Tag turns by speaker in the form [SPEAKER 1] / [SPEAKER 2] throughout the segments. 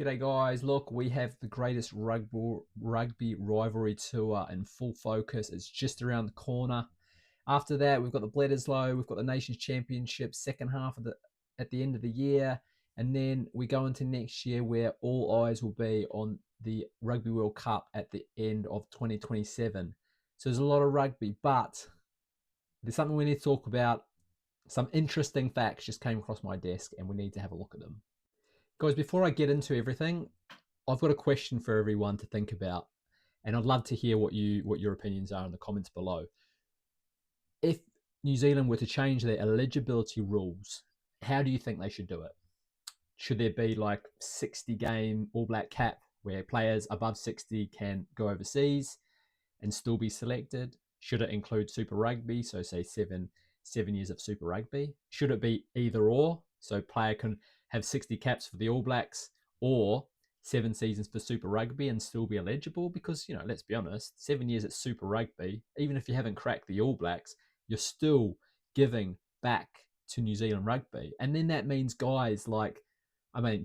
[SPEAKER 1] G'day guys, look, we have the greatest rugby rivalry tour in full focus. It's just around the corner. After that, we've got the Bledisloe, we've got the Nations Championship, second half of at the end of the year, and then we go into next year where all eyes will be on the Rugby World Cup at the end of 2027. So there's a lot of rugby, but there's something we need to talk about. Some interesting facts just came across my desk and we need to have a look at them. Guys, before I get into everything, I've got a question for everyone to think about, and I'd love to hear what your opinions are in the comments below. If New Zealand were to change their eligibility rules, how do you think they should do it? Should there be like 60 game All Black cap where players above 60 can go overseas and still be selected? Should it include Super Rugby, so say seven years of Super Rugby? Should it be either or, so player can have 60 caps for the All Blacks or 7 seasons for Super Rugby and still be eligible? Because, let's be honest, 7 years at Super Rugby, even if you haven't cracked the All Blacks, you're still giving back to New Zealand rugby. And then that means guys like,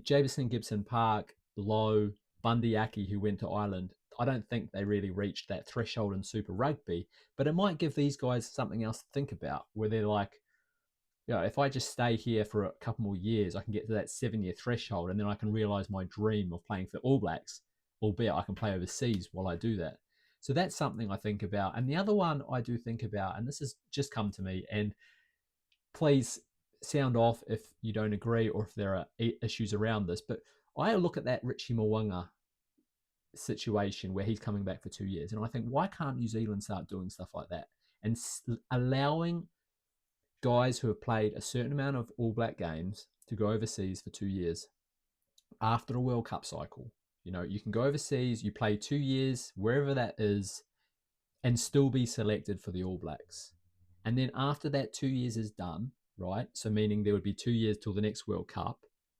[SPEAKER 1] Jameson Gibson Park, Lowe, Bundy Aki, who went to Ireland, I don't think they really reached that threshold in Super Rugby, but it might give these guys something else to think about where they're like, if I just stay here for a couple more years, I can get to that 7-year threshold and then I can realize my dream of playing for All Blacks, albeit I can play overseas while I do that. So that's something I think about. And the other one I do think about, and this has just come to me, and please sound off if you don't agree or if there are issues around this, but I look at that Richie Mo'unga situation where he's coming back for 2 years, and I think, why can't New Zealand start doing stuff like that and allowing guys who have played a certain amount of All Black games to go overseas for 2 years after a World Cup cycle? You can go overseas, you play 2 years, wherever that is, and still be selected for the All Blacks. And then after that 2 years is done, right? So meaning there would be 2 years till the next World Cup.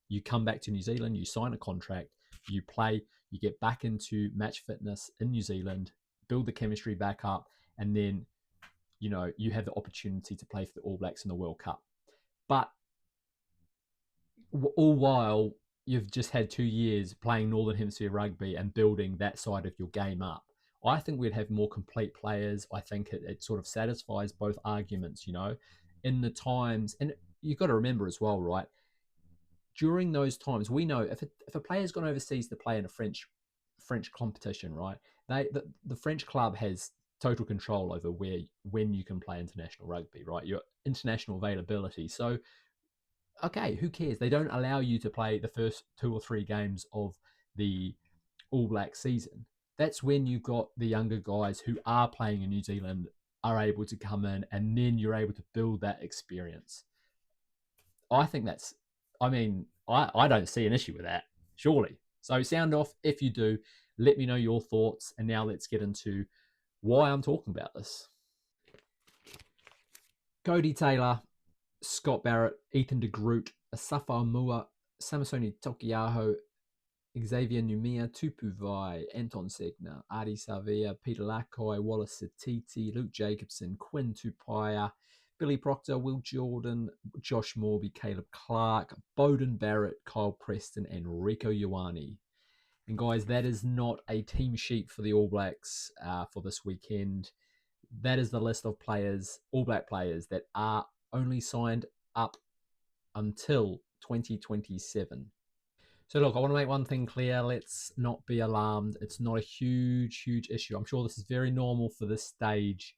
[SPEAKER 1] You come back to New Zealand, you sign a contract, you play, you get back into match fitness in New Zealand, build the chemistry back up, and then you have the opportunity to play for the All Blacks in the World Cup. But all while you've just had 2 years playing Northern Hemisphere rugby and building that side of your game up. I think we'd have more complete players. I think it sort of satisfies both arguments, in the times. And you've got to remember as well, right? During those times, we know if a player's gone overseas to play in a French competition, right? The French club has total control over when you can play international rugby, right? Your international availability. So, okay, who cares? They don't allow you to play the first 2 or 3 games of the All Black season. That's when you've got the younger guys who are playing in New Zealand are able to come in, and then you're able to build that experience. I think I don't see an issue with that, surely. So sound off if you do. Let me know your thoughts. And now let's get into why I'm talking about this. Cody Taylor, Scott Barrett, Ethan de Groot, Asafa Mua, Samasoni Tokiaho, Xavier Numia, Tupu Vai, Anton Segner, Adi Savia, Peter Lakai, Wallace Satiti, Luke Jacobson, Quinn Tupaya, Billy Proctor, Will Jordan, Josh Morby, Caleb Clark, Bowden Barrett, Kyle Preston, and Rieko Ioane. And guys, that is not a team sheet for the All Blacks for this weekend. That is the list of players, All Black players, that are only signed up until 2027. So look, I want to make one thing clear. Let's not be alarmed. It's not a huge issue. I'm sure this is very normal for this stage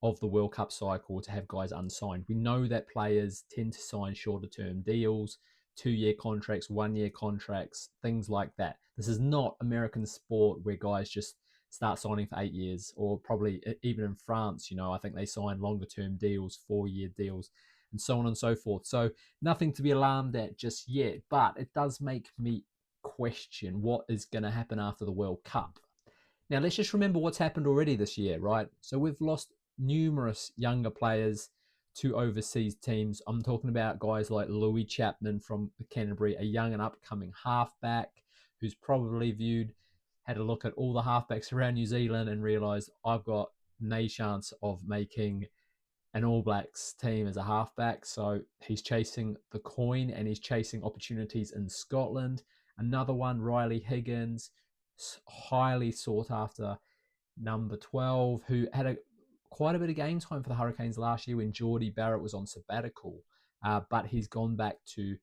[SPEAKER 1] of the World Cup cycle to have guys unsigned. We know that players tend to sign shorter term deals, 2-year contracts, 1-year contracts, things like that. This is not American sport where guys just start signing for 8 years, or probably even in France, I think they sign longer term deals, 4-year deals, and so on and so forth. So nothing to be alarmed at just yet, but it does make me question what is going to happen after the World Cup. Now, let's just remember what's happened already this year, right? So we've lost numerous younger players to overseas teams. I'm talking about guys like Louis Chapman from Canterbury, a young and upcoming halfback who's probably had a look at all the halfbacks around New Zealand and realised, I've got no chance of making an All Blacks team as a halfback. So he's chasing the coin and he's chasing opportunities in Scotland. Another one, Riley Higgins, highly sought after number 12, who had quite a bit of game time for the Hurricanes last year when Geordie Barrett was on sabbatical. But he's gone back to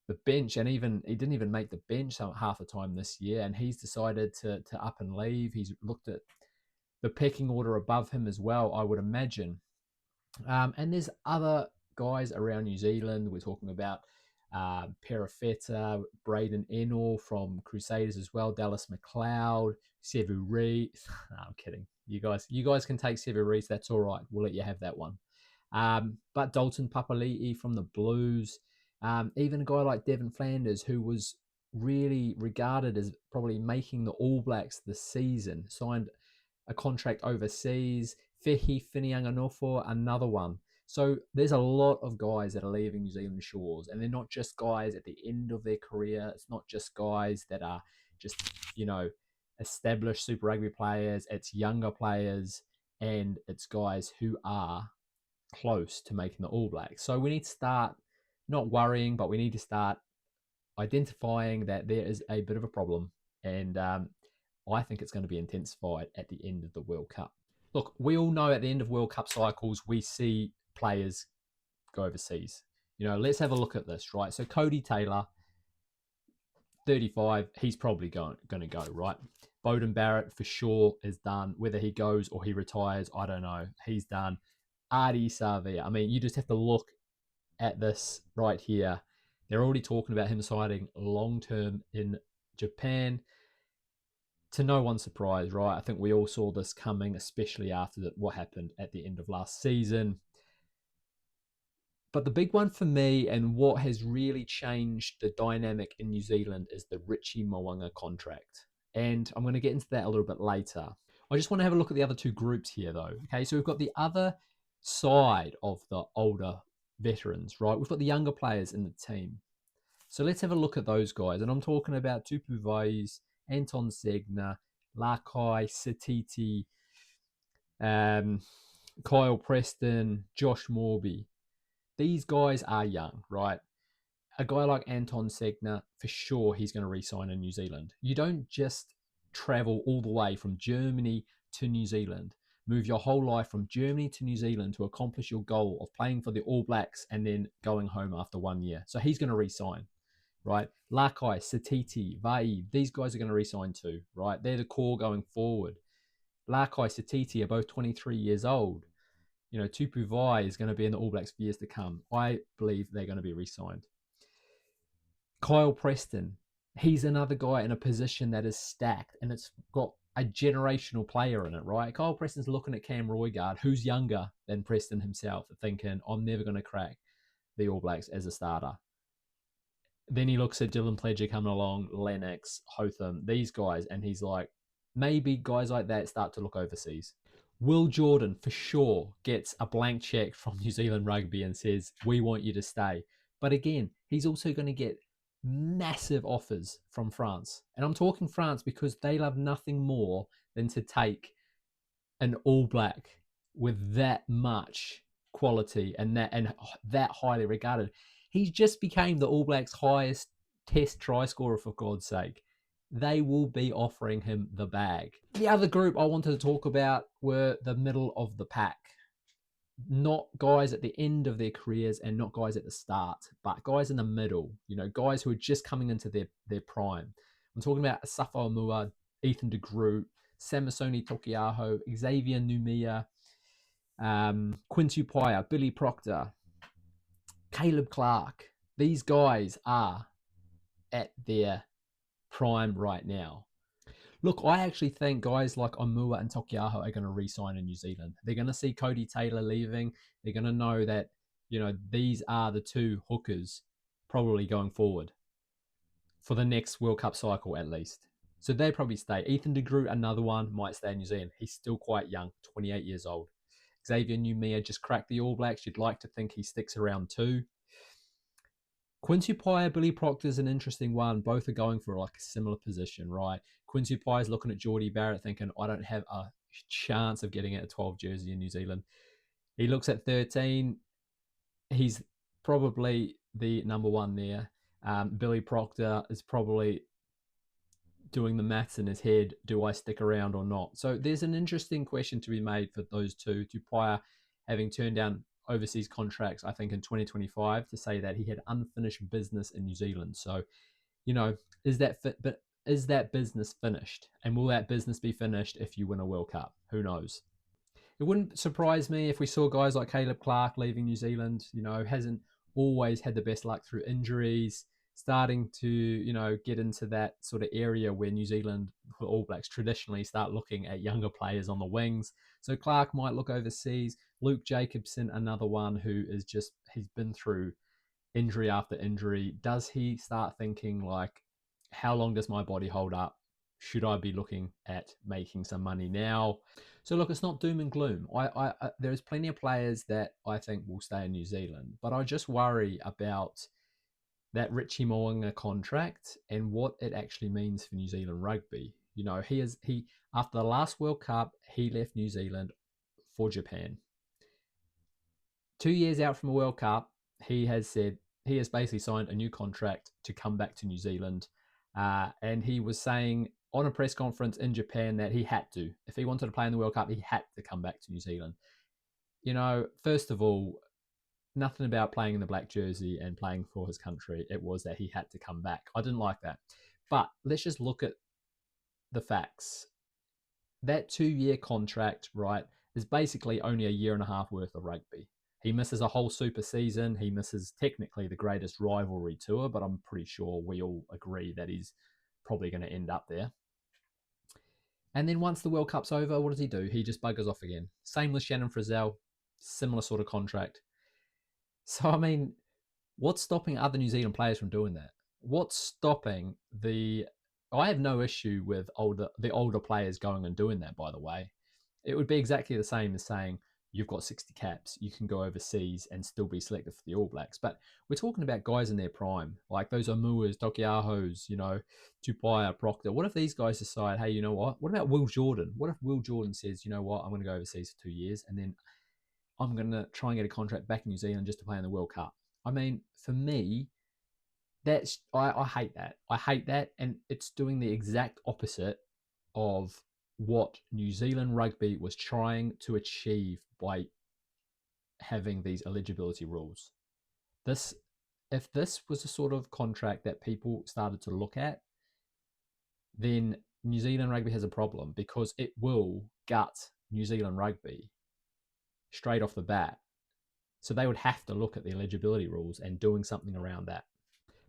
[SPEAKER 1] the bench, and even he didn't even make the bench half the time this year, and he's decided to up and leave. He's looked at the pecking order above him as well, I would imagine. And there's other guys around New Zealand. We're talking about Perifeta, Braden Ennor from Crusaders as well, Dallas McLeod, Sevu Reese. No, I'm kidding. You guys can take Sevu Reese. That's all right. We'll let you have that one. But Dalton Papali'i from the Blues, even a guy like Devin Flanders, who was really regarded as probably making the All Blacks this season, signed a contract overseas. Fehi Finianganofo, another one. So there's a lot of guys that are leaving New Zealand shores, and they're not just guys at the end of their career. It's not just guys that are just, established Super Rugby players. It's younger players, and it's guys who are close to making the All Blacks. So we need to start not worrying, but we need to start identifying that there is a bit of a problem, and I think it's going to be intensified at the end of the World Cup. Look, we all know at the end of World Cup cycles, we see players go overseas. Let's have a look at this, right? So Cody Taylor, 35, he's probably going to go, right? Beauden Barrett for sure is done. Whether he goes or he retires, I don't know. He's done. Ardie Savea. I mean, you just have to look at this right here. They're already talking about him signing long-term in Japan. To no one's surprise, right? I think we all saw this coming, especially after what happened at the end of last season. But the big one for me, and what has really changed the dynamic in New Zealand, is the Richie Mo'unga contract. And I'm going to get into that a little bit later. I just want to have a look at the other two groups here, though. Okay, so we've got the other side of the older veterans, right? We've got the younger players in the team. So let's have a look at those guys. And I'm talking about Tupu Vai's, Anton Segner, Lakai, Satiti, Kyle Preston, Josh Morby. These guys are young, right? A guy like Anton Segner, for sure, he's going to re-sign in New Zealand. You don't just travel all the way from Germany to New Zealand, move your whole life from Germany to New Zealand to accomplish your goal of playing for the All Blacks and then going home after 1 year. So he's going to re-sign, right? Lakai, Satiti, Vai, these guys are going to re-sign too, right? They're the core going forward. Lakai, Satiti are both 23 years old. Tupu Vai is going to be in the All Blacks for years to come. I believe they're going to be re-signed. Kyle Preston, he's another guy in a position that is stacked, and it's got a generational player in it, right? Kyle Preston's looking at Cam Roigard, who's younger than Preston himself, thinking, I'm never going to crack the All Blacks as a starter. Then he looks at Dylan Pledger coming along, Lennox, Hotham, these guys, and he's like, maybe guys like that start to look overseas. Will Jordan, for sure, gets a blank check from New Zealand Rugby and says, we want you to stay. But again, he's also going to get massive offers from France. And I'm talking France because they love nothing more than to take an All Black with that much quality and that highly regarded. He's just became the All Blacks' highest test try scorer, for God's sake. They will be offering him the bag. The other group I wanted to talk about were the middle of the pack. Not guys at the end of their careers and not guys at the start, but guys in the middle, guys who are just coming into their prime. I'm talking about Asafo Aumua, Ethan de Groot, Samisoni Tokiaho, Xavier Numia, Quincy Paya, Billy Proctor, Caleb Clark. These guys are at their prime right now. Look, I actually think guys like Aumua and Tokiaho are going to re-sign in New Zealand. They're going to see Cody Taylor leaving. They're going to know that, these are the two hookers probably going forward for the next World Cup cycle at least. So they probably stay. Ethan de Groot, another one, might stay in New Zealand. He's still quite young, 28 years old. Xavier Numia just cracked the All Blacks. You'd like to think he sticks around too. Quincy Paya, Billy Proctor is an interesting one. Both are going for like a similar position, right? Quincy Paya is looking at Geordie Barrett thinking, I don't have a chance of getting a 12 jersey in New Zealand. He looks at 13. He's probably the number one there. Billy Proctor is probably doing the maths in his head, do I stick around or not? So there's an interesting question to be made for those two. Tupaia having turned down overseas contracts, I think in 2025, to say that he had unfinished business in New Zealand. So, you know, is that fit? But is that business finished? And will that business be finished if you win a World Cup? Who knows? It wouldn't surprise me if we saw guys like Caleb Clark leaving New Zealand. You know, hasn't always had the best luck through injuries, starting to, get into that sort of area where New Zealand All Blacks traditionally start looking at younger players on the wings. So Clark might look overseas. Luke Jacobson, another one who is just, he's been through injury after injury. Does he start thinking like, how long does my body hold up? Should I be looking at making some money now? So look, it's not doom and gloom. There's plenty of players that I think will stay in New Zealand, but I just worry about that Richie Mo'unga contract and what it actually means for New Zealand rugby. He after the last World Cup, he left New Zealand for Japan. 2 years out from a World Cup, he has said he has basically signed a new contract to come back to New Zealand. And he was saying on a press conference in Japan that he had to. If he wanted to play in the World Cup, he had to come back to New Zealand. First of all, nothing about playing in the black jersey and playing for his country. It was that he had to come back. I didn't like that. But let's just look at the facts. That 2 year contract, right, is basically only a year and a half worth of rugby. He misses a whole super season. He misses technically the greatest rivalry tour, but I'm pretty sure we all agree that he's probably going to end up there. And then once the World Cup's over, what does he do? He just buggers off again. Same with Shannon Frizzell, similar sort of contract. So, I mean, what's stopping other New Zealand players from doing that? What's stopping I have no issue with the older players going and doing that, by the way. It would be exactly the same as saying you've got 60 caps, you can go overseas and still be selected for the All Blacks. But we're talking about guys in their prime, like those Omuas, Tokiahos, Tupaia, Proctor. What if these guys decide, hey, you know what? What about Will Jordan? What if Will Jordan says, you know what, I'm going to go overseas for 2 years and then I'm going to try and get a contract back in New Zealand just to play in the World Cup? I mean, for me, I hate that. I hate that, and it's doing the exact opposite of what New Zealand rugby was trying to achieve by having these eligibility rules. If this was a sort of contract that people started to look at, then New Zealand rugby has a problem because it will gut New Zealand rugby straight off the bat. So they would have to look at the eligibility rules and doing something around that.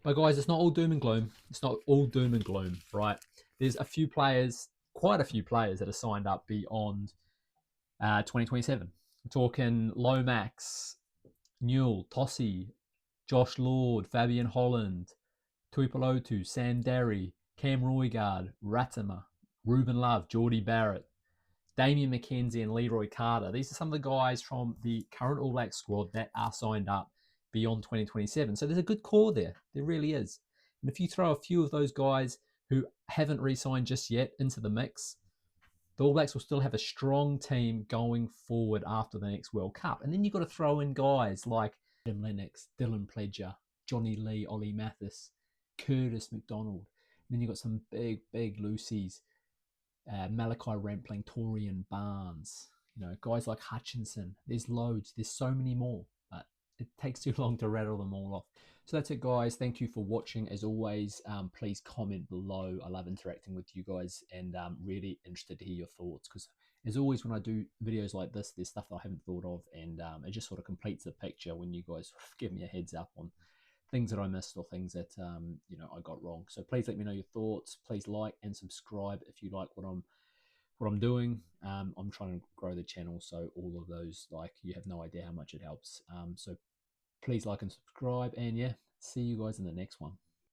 [SPEAKER 1] But guys, it's not all doom and gloom. It's not all doom and gloom, right? There's quite a few players that are signed up beyond 2027. We're talking Lomax, Newell, Tossie, Josh Lord, Fabian Holland, Tuipulotu, Sam Derry, Cam Roigard, Ratama, Ruben Love, Geordie Barrett, Damien McKenzie, and Leroy Carter. These are some of the guys from the current All Black squad that are signed up beyond 2027. So there's a good core there. There really is. And if you throw a few of those guys who haven't re-signed just yet into the mix, the All Blacks will still have a strong team going forward after the next World Cup. And then you've got to throw in guys like Jim Lennox, Dylan Pledger, Johnny Lee, Ollie Mathis, Curtis McDonald. And then you've got some big Lucy's, Malachi Rampling, Torian Barnes, guys like Hutchinson. There's loads. There's so many more, but it takes too long to rattle them all off. So that's it, guys. Thank you for watching. As always, please comment below. I love interacting with you guys, and really interested to hear your thoughts, because as always, when I do videos like this, there's stuff that I haven't thought of, and it just sort of completes the picture when you guys sort of give me a heads up on things that I missed or things that I got wrong. So please let me know your thoughts. Please like and subscribe if you like what I'm doing. I'm trying to grow the channel, so all of those, you have no idea how much it helps. So please like and subscribe, and yeah, see you guys in the next one.